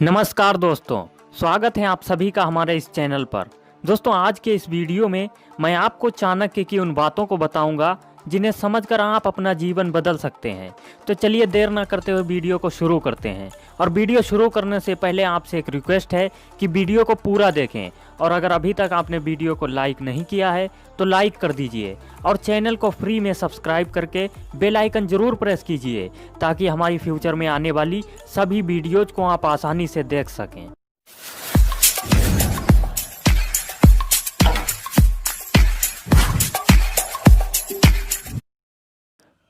नमस्कार दोस्तों, स्वागत है आप सभी का हमारे इस चैनल पर। दोस्तों, आज के इस वीडियो में मैं आपको चाणक्य की उन बातों को बताऊंगा जिन्हें समझकर आप अपना जीवन बदल सकते हैं। तो चलिए देर ना करते हुए वीडियो को शुरू करते हैं। और वीडियो शुरू करने से पहले आपसे एक रिक्वेस्ट है कि वीडियो को पूरा देखें, और अगर अभी तक आपने वीडियो को लाइक नहीं किया है तो लाइक कर दीजिए और चैनल को फ्री में सब्सक्राइब करके बेल आइकन जरूर प्रेस कीजिए ताकि हमारी फ्यूचर में आने वाली सभी वीडियोज को आप आसानी से देख सकें।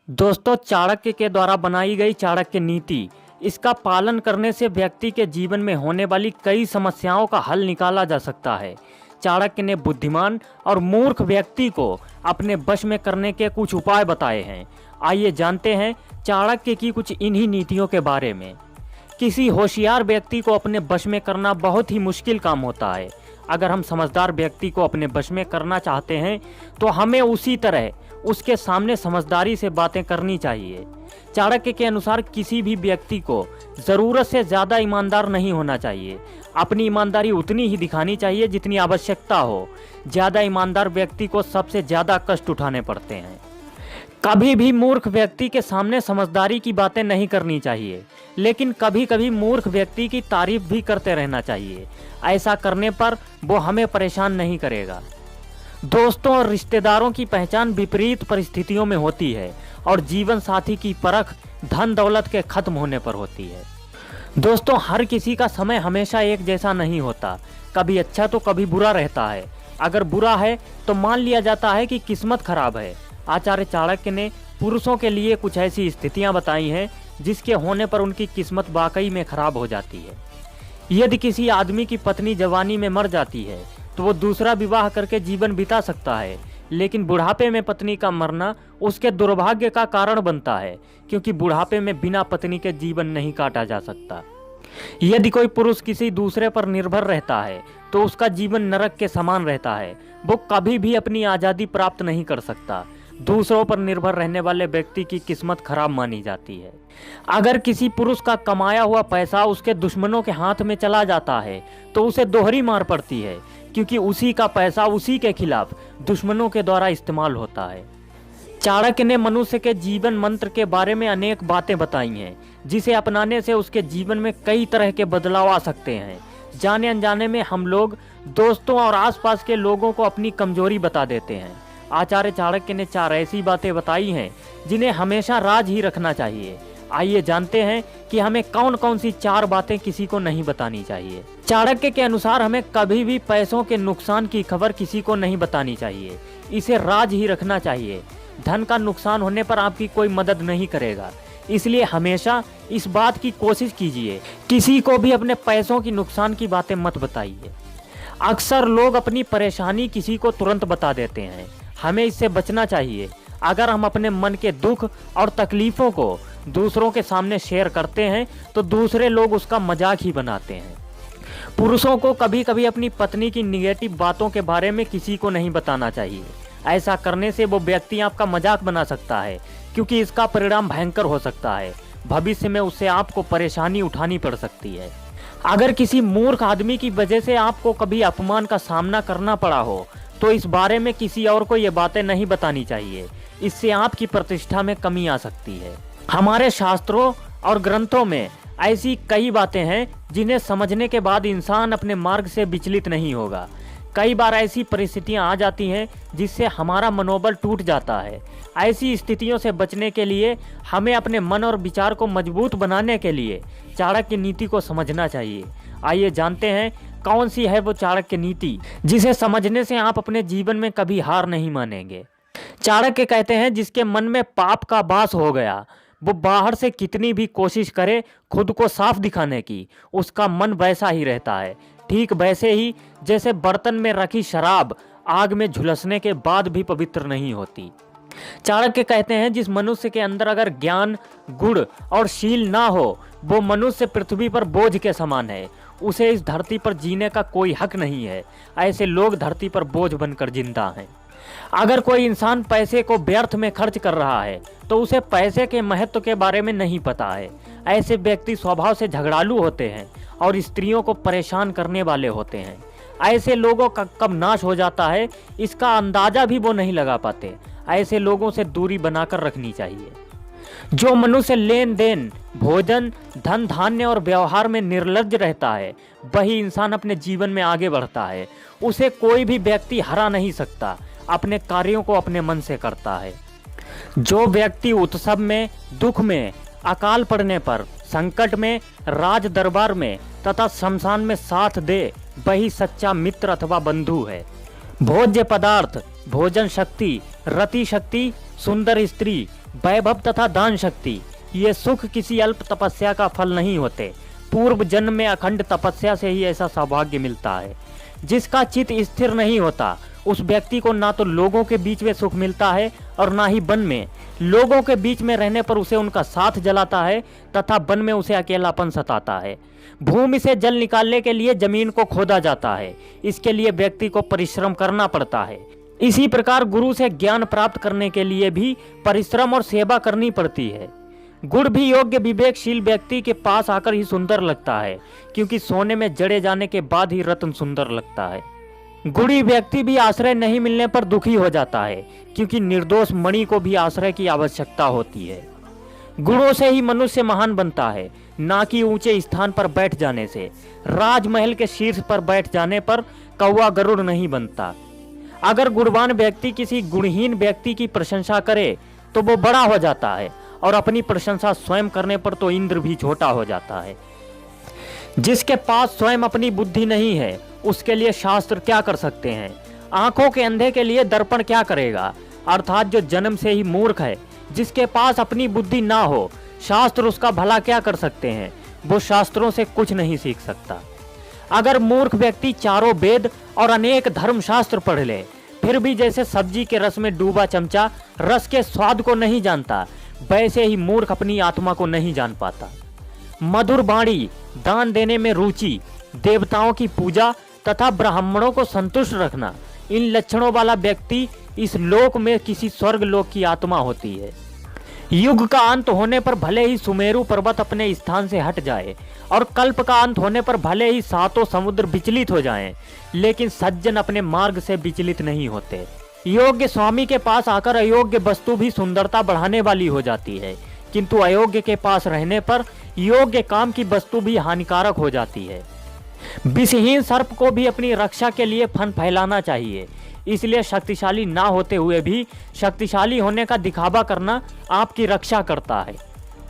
दोस्तों, चाणक्य के द्वारा बनाई गई चाणक्य नीति, इसका पालन करने से व्यक्ति के जीवन में होने वाली कई समस्याओं का हल निकाला जा सकता है। चाणक्य ने बुद्धिमान और मूर्ख व्यक्ति को अपने वश में करने के कुछ उपाय बताए हैं। आइए जानते हैं चाणक्य की कुछ इन्हीं नीतियों के बारे में। किसी होशियार व्यक्ति को अपने वश में करना बहुत ही मुश्किल काम होता है। अगर हम समझदार व्यक्ति को अपने वश में करना चाहते हैं तो हमें उसी तरह उसके सामने समझदारी से बातें करनी चाहिए। चाणक्य के अनुसार किसी भी व्यक्ति को ज़रूरत से ज़्यादा ईमानदार नहीं होना चाहिए। अपनी ईमानदारी उतनी ही दिखानी चाहिए जितनी आवश्यकता हो। ज़्यादा ईमानदार व्यक्ति को सबसे ज़्यादा कष्ट उठाने पड़ते हैं। कभी भी मूर्ख व्यक्ति के सामने समझदारी की बातें नहीं करनी चाहिए, लेकिन कभी कभी मूर्ख व्यक्ति की तारीफ भी करते रहना चाहिए। ऐसा करने पर वो हमें परेशान नहीं करेगा। दोस्तों और रिश्तेदारों की पहचान विपरीत परिस्थितियों में होती है और जीवन साथी की परख धन दौलत के खत्म होने पर होती है। दोस्तों, हर किसी का समय हमेशा एक जैसा नहीं होता। कभी अच्छा तो कभी बुरा रहता है। अगर बुरा है तो मान लिया जाता है कि किस्मत खराब है। आचार्य चाणक्य ने पुरुषों के लिए कुछ ऐसी स्थितियां बताई हैं जिसके होने पर उनकी किस्मत वाकई में खराब हो जाती है। यदि किसी आदमी की पत्नी जवानी में मर जाती है तो वो दूसरा विवाह करके जीवन बिता सकता है, लेकिन बुढ़ापे में पत्नी का मरना उसके दुर्भाग्य का कारण बनता है, क्योंकि बुढ़ापे में बिना पत्नी के जीवन नहीं काटा जा सकता। यदि कोई पुरुष किसी दूसरे पर निर्भर रहता है तो उसका जीवन नरक के समान रहता है। वो कभी भी अपनी आज़ादी प्राप्त नहीं कर सकता। दूसरों पर निर्भर रहने वाले व्यक्ति की किस्मत खराब मानी जाती है। अगर किसी पुरुष का कमाया हुआ पैसा उसके दुश्मनों के हाथ में चला जाता है तो उसे दोहरी मार पड़ती है, क्योंकि उसी का पैसा उसी के खिलाफ दुश्मनों के द्वारा इस्तेमाल होता है। चाणक्य ने मनुष्य के जीवन मंत्र के बारे में अनेक बातें बताई हैं, जिसे अपनाने से उसके जीवन में कई तरह के बदलाव आ सकते हैं। जाने अनजाने में हम लोग दोस्तों और आसपास के लोगों को अपनी कमजोरी बता देते हैं। आचार्य चाणक्य ने 4 ऐसी बातें बताई हैं जिन्हें हमेशा राज ही रखना चाहिए। आइए जानते हैं कि हमें कौन कौन सी 4 बातें किसी को नहीं बतानी चाहिए। चाणक्य के अनुसार हमें कभी भी पैसों के नुकसान की खबर किसी को नहीं बतानी चाहिए। इसे राज ही रखना चाहिए। धन का नुकसान होने पर आपकी कोई मदद नहीं करेगा, इसलिए हमेशा इस बात की कोशिश कीजिए किसी को भी अपने पैसों की नुकसान की बातें मत बताइए। अक्सर लोग अपनी परेशानी किसी को तुरंत बता देते हैं। हमें इससे बचना चाहिए। अगर हम अपने मन के दुख और तकलीफों को दूसरों के सामने शेयर करते हैं तो दूसरे लोग उसका मजाक ही बनाते हैं। पुरुषों को कभी कभी अपनी पत्नी की निगेटिव बातों के बारे में किसी को नहीं बताना चाहिए। ऐसा करने से वो व्यक्ति आपका मजाक बना सकता है, क्योंकि इसका परिणाम भयंकर हो सकता है। भविष्य में उससे आपको परेशानी उठानी पड़ सकती है। अगर किसी मूर्ख आदमी की वजह से आपको कभी अपमान का सामना करना पड़ा हो तो इस बारे में किसी और को ये बातें नहीं बतानी चाहिए। इससे आपकी प्रतिष्ठा में कमी आ सकती है। हमारे शास्त्रों और ग्रंथों में ऐसी कई बातें हैं जिन्हें समझने के बाद इंसान अपने मार्ग से विचलित नहीं होगा। कई बार ऐसी परिस्थितियां आ जाती हैं जिससे हमारा मनोबल टूट जाता है। ऐसी स्थितियों से बचने के लिए हमें अपने मन और विचार को मजबूत बनाने के लिए चाणक्य नीति को समझना चाहिए। आइए जानते हैं कौन सी है वो चाणक्य नीति जिसे समझने से आप अपने जीवन में कभी हार नहीं मानेंगे। चाणक्य कहते हैं, जिसके मन में पाप का वास हो गया वो बाहर से कितनी भी कोशिश करे खुद को साफ दिखाने की, उसका मन वैसा ही रहता है। ठीक वैसे ही जैसे बर्तन में रखी शराब आग में झुलसने के बाद भी पवित्र नहीं होती। चाणक्य कहते हैं, जिस मनुष्य के अंदर अगर ज्ञान, गुण और शील ना हो वो मनुष्य पृथ्वी पर बोझ के समान है। उसे इस धरती पर जीने का कोई हक नहीं है। ऐसे लोग धरती पर बोझ बनकर जिंदा हैं। अगर कोई इंसान पैसे को व्यर्थ में खर्च कर रहा है तो उसे पैसे के महत्व के बारे में नहीं पता है। ऐसे व्यक्ति स्वभाव से झगड़ालू होते हैं और स्त्रियों को परेशान करने वाले होते हैं। ऐसे लोगों का कब नाश हो जाता है इसका अंदाजा भी वो नहीं लगा पाते। ऐसे लोगों से दूरी बनाकर रखनी चाहिए। जो मनुष्य लेन देन, भोजन, धन धान्य और व्यवहार में निर्लज्ज रहता है वही इंसान अपने जीवन में आगे बढ़ता है। उसे कोई भी व्यक्ति हरा नहीं सकता। अपने कार्यों को अपने मन से करता है। जो व्यक्ति उत्सव में, दुख में, अकाल पड़ने पर, संकट में, राज दरबार में तथा शमशान में साथ दे वही सच्चा मित्र अथवा बंधु है। भोज्य पदार्थ, भोजन शक्ति, रति शक्ति, सुंदर स्त्री, वैभव तथा दान शक्ति ये सुख किसी अल्प तपस्या का फल नहीं होते। पूर्व जन्म में अखंड तपस्या से ही ऐसा सौभाग्य मिलता है। जिसका चित्त स्थिर नहीं होता उस व्यक्ति को ना तो लोगों के बीच में सुख मिलता है और ना ही वन में। लोगों के बीच में रहने पर उसे उनका साथ जलाता है तथा वन में उसे अकेलापन सताता है। भूमि से जल निकालने के लिए जमीन को खोदा जाता है। इसके लिए व्यक्ति को परिश्रम करना पड़ता है। इसी प्रकार गुरु से ज्ञान प्राप्त करने के लिए भी परिश्रम और सेवा करनी पड़ती है। गुड़ भी योग्य विवेकशील व्यक्ति के पास आकर ही सुंदर लगता है, क्योंकि सोने में जड़े जाने के बाद ही रत्न सुंदर लगता है। गुड़ी व्यक्ति भी आश्रय नहीं मिलने पर दुखी हो जाता है, क्योंकि निर्दोष मणि को भी आश्रय की आवश्यकता होती है। गुणों से ही मनुष्य महान बनता है, ना कि ऊंचे स्थान पर बैठ जाने से। राजमहल के शीर्ष पर बैठ जाने पर कौवा गरुड़ नहीं बनता। अगर गुणवान व्यक्ति किसी गुणहीन व्यक्ति की प्रशंसा करे तो वो बड़ा हो जाता है, और अपनी प्रशंसा स्वयं करने पर तो इंद्र भी छोटा हो जाता है। जिसके पास स्वयं अपनी बुद्धि नहीं है उसके लिए शास्त्र क्या कर सकते हैं। आंखों के अंधे के लिए दर्पण क्या करेगा। अर्थात जो जन्म से ही मूर्ख है, जिसके पास अपनी बुद्धि ना हो, शास्त्र उसका भला क्या कर सकते हैं। वो शास्त्रों से कुछ नहीं सीख सकता। अगर मूर्ख व्यक्ति चारों वेद और अनेक धर्म शास्त्र पढ़ ले, फिर भी जैसे सब्जी के रस में डूबा चमचा रस के स्वाद को नहीं जानता, वैसे ही मूर्ख अपनी आत्मा को नहीं जान पाता। मधुर वाणी, दान देने में रुचि, देवताओं की पूजा तथा ब्राह्मणों को संतुष्ट रखना, इन लक्षणों वाला व्यक्ति इस लोक में किसी स्वर्ग लोक की आत्मा होती है। युग का अंत होने पर भले ही सुमेरु पर्वत अपने स्थान से हट जाए और कल्प का अंत होने पर भले ही सातों समुद्र विचलित हो जाएं, लेकिन सज्जन अपने मार्ग से विचलित नहीं होते। योग्य स्वामी के पास आकर अयोग्य वस्तु भी सुंदरता बढ़ाने वाली हो जाती है, किंतु अयोग्य के पास रहने पर योग्य काम की वस्तु भी हानिकारक हो जाती है। विषहीन सर्प को भी अपनी रक्षा के लिए फन फैलाना चाहिए। इसलिए शक्तिशाली ना होते हुए भी शक्तिशाली होने का दिखावा करना आपकी रक्षा करता है।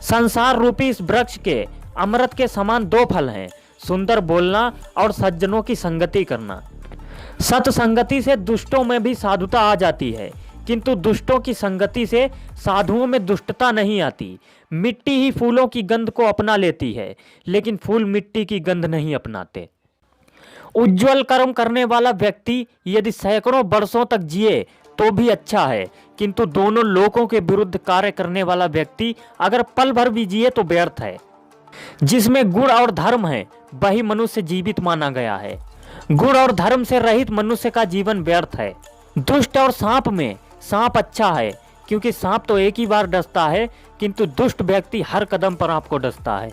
संसार रूपी इस वृक्ष के अमृत के समान दो फल हैं, सुंदर बोलना और सज्जनों की संगति करना। सत्संगति से दुष्टों में भी साधुता आ जाती है, किंतु दुष्टों की संगति से साधुओं में दुष्टता नहीं आती। मिट्टी ही फूलों की गंध को अपना लेती है, लेकिन फूल मिट्टी की गंध नहीं अपनाते। उज्जवल कर्म करने वाला व्यक्ति यदि सैकड़ों वर्षों तक जिए तो भी अच्छा है, किंतु दोनों लोकों के विरुद्ध कार्य करने वाला व्यक्ति अगर पल भर भी जिए तो व्यर्थ है। जिसमें गुण और धर्म है वही मनुष्य जीवित माना गया है। गुण और धर्म से रहित मनुष्य का जीवन व्यर्थ है। दुष्ट और सांप में सांप अच्छा है, क्योंकि सांप तो एक ही बार डसता है, किंतु दुष्ट व्यक्ति हर कदम पर आपको डसता है।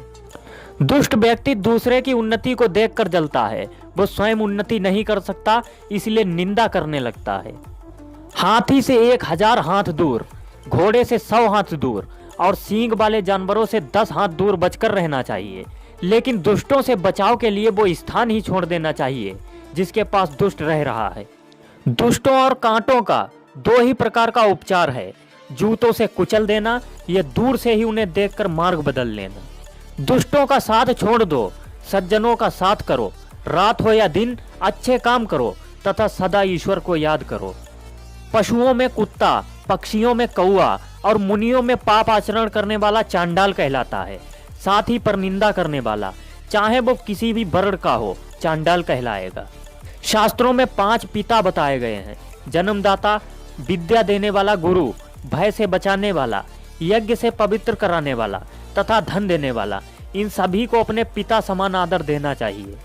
दुष्ट व्यक्ति दूसरे की उन्नति को देखकर जलता है, वो स्वयं उन्नति नहीं कर सकता, इसलिए निंदा करने लगता है। हाथी से 1000 हाथ दूर, घोड़े से 100 हाथ दूर और सींग वाले जानवरों से 10 हाथ दूर बचकर रहना चाहिए। लेकिन दुष्टों से बचाव के लिए वो स्थान ही छोड़ देना चाहिए जिसके पास दुष्ट रह रहा है। दुष्टों और कांटों का 2 ही प्रकार का उपचार है, जूतों से कुचल देना या दूर से ही उन्हें देखकर मार्ग बदल लेना। दुष्टों का साथ छोड़ दो, सज्जनों का साथ करो। रात हो या दिन अच्छे काम करो तथा सदा ईश्वर को याद करो। पशुओं में कुत्ता, पक्षियों में कौआ और मुनियों में पाप आचरण करने वाला चांडाल कहलाता है। साथ ही पर निंदा करने वाला, चाहे वो किसी भी वर्ण का हो, चांडाल कहलाएगा। शास्त्रों में 5 पिता बताए गए हैं: जन्मदाता, विद्या देने वाला गुरु, भय से बचाने वाला, यज्ञ से पवित्र कराने वाला तथा धन देने वाला। इन सभी को अपने पिता समान आदर देना चाहिए।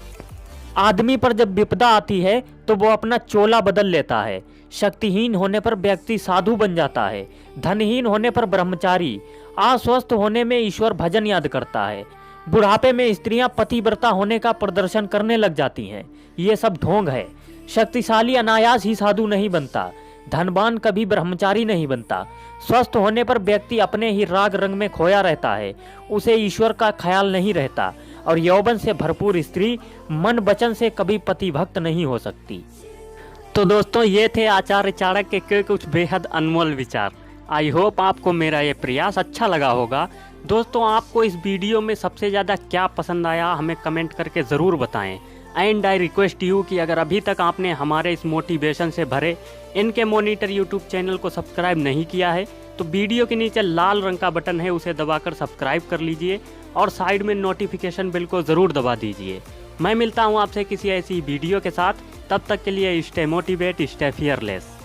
आदमी पर जब विपदा आती है तो वो अपना चोला बदल लेता है। शक्तिहीन होने पर व्यक्ति साधु बन जाता है, धनहीन होने पर ब्रह्मचारी, अस्वस्थ होने में ईश्वर भजन याद करता है, बुढ़ापे में स्त्रियां पतिव्रता होने का प्रदर्शन करने लग जाती हैं। ये सब ढोंग है। शक्तिशाली अनायास ही साधु नहीं बनता, धनवान कभी ब्रह्मचारी नहीं बनता। स्वस्थ होने पर व्यक्ति अपने ही राग रंग में खोया रहता है, उसे ईश्वर का ख्याल नहीं रहता। और यौवन से भरपूर स्त्री मन वचन से कभी पतिभक्त नहीं हो सकती। तो दोस्तों, ये थे आचार्य चाणक्य के कुछ बेहद अनमोल विचार। आई होप आपको मेरा ये प्रयास अच्छा लगा होगा। दोस्तों, आपको इस वीडियो में सबसे ज़्यादा क्या पसंद आया हमें कमेंट करके ज़रूर बताएं। एंड आई रिक्वेस्ट यू कि अगर अभी तक आपने हमारे इस मोटिवेशन से भरे इनके मॉनिटर यूट्यूब चैनल को सब्सक्राइब नहीं किया है तो वीडियो के नीचे लाल रंग का बटन है, उसे दबाकर सब्सक्राइब कर लीजिए और साइड में नोटिफिकेशन बिल को ज़रूर दबा दीजिए। मैं मिलता हूँ आपसे किसी ऐसी वीडियो के साथ। तब तक के लिए स्टे मोटिवेट, स्टे फियरलेस।